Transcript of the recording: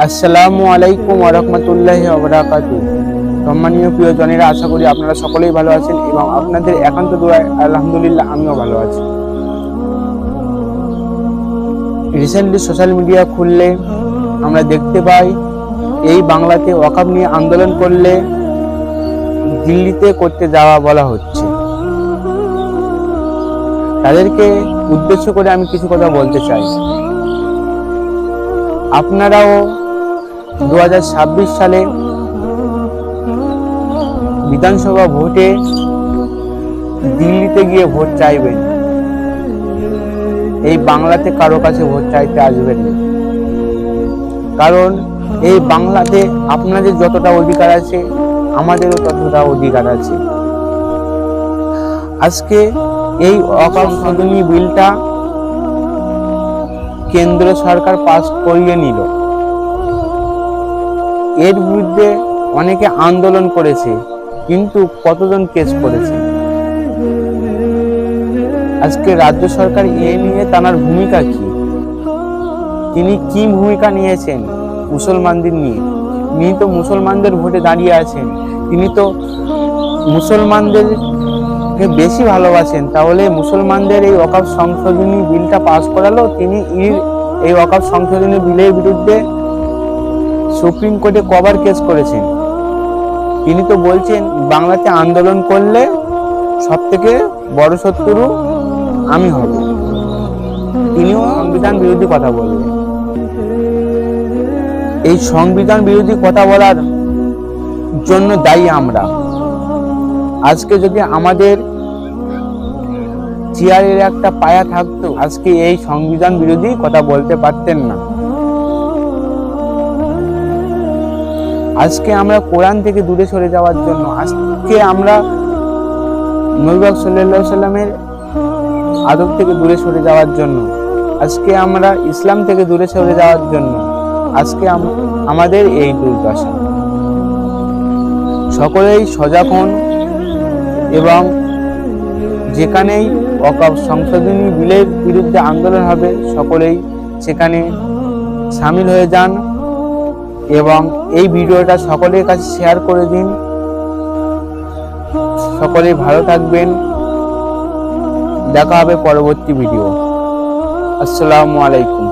আসসালামু আলাইকুম ওয়া রাহমাতুল্লাহি ওয়া বারাকাতুহু। সম্মানীয় প্রিয়জনেরা, আশা করি আপনারা সকলেই ভালো আছেন এবং আপনাদের একান্ত দোয়ায় আলহামদুলিল্লাহ আমিও ভালো আছি। রিসেন্টলি সোশ্যাল মিডিয়া খুললে আমরা দেখতে পাই এই বাংলাতে ওয়াকফ নিয়ে আন্দোলন করলে দিল্লিতে করতে যাওয়া বলা হচ্ছে। তাদেরকে উদ্দেশ্য করে আমি কিছু কথা বলতে চাই। আপনারাও 2026 সালে বিধানসভা ভোটে দিল্লিতে গিয়ে ভোট চাইবেন, এই বাংলাতে কারো কাছে ভোট চাইতে আসবেন না। কারণ এই বাংলাতে আপনাদের যতটা অধিকার আছে আমাদেরও ততটা অধিকার আছে। আজকে এই ওয়াকফ সংশোধনী বিলটা কেন্দ্র সরকার পাস করিয়ে নিল। এর বিরুদ্ধে অনেকে আন্দোলন করেছে, কিন্তু কতজন কেস করেছে? আজকে রাজ্য সরকার এ নিয়ে তার ভূমিকা কি? তিনি কি ভূমিকা নিয়েছেন মুসলমানদের নিয়ে? তিনি তো মুসলমানদের ভোটে দাঁড়িয়ে আছেন, তিনি তো মুসলমানদেরকে বেশি ভালোবাসেন। তাহলে মুসলমানদের এই ওয়াকফ সংশোধনী বিলটা পাস করালো, তিনি এই ওয়াকফ সংশোধনী বিলের বিরুদ্ধে সুপ্রিম কোর্টে কবার কেস করেছেন? তিনি তো বলছেন বাংলাতে আন্দোলন করলে সব থেকে বড় শত্রু আমি হব। তিনিও সংবিধান বিরোধী কথা বললেন। এই সংবিধান বিরোধী কথা বলার জন্য দায়ী আমরা। আজকে যদি আমাদের চেয়ারের একটা পায়া থাকতো, আজকে এই সংবিধান বিরোধী কথা বলতে পারতেন না। আজকে আমরা কোরআন থেকে দূরে সরে যাওয়ার জন্য, আজকে আমরা নবী পাক সাল্লাল্লাহু আলাইহি সাল্লামের আদব থেকে দূরে সরে যাওয়ার জন্য, আজকে আমরা ইসলাম থেকে দূরে সরে যাওয়ার জন্য আজকে আমাদের এই দুর্দশা। সকলেই সজাগ হন এবং যেখানেই ওয়াকফ সংশোধনী বিলের বিরুদ্ধে আন্দোলন হবে সকলেই সেখানে সামিল হয়ে যান এবং এই ভিডিওটা সকলের কাছে শেয়ার করে দিন। সকলেই ভালো থাকবেন। দেখা হবে পরবর্তী ভিডিও। আসসালামু আলাইকুম।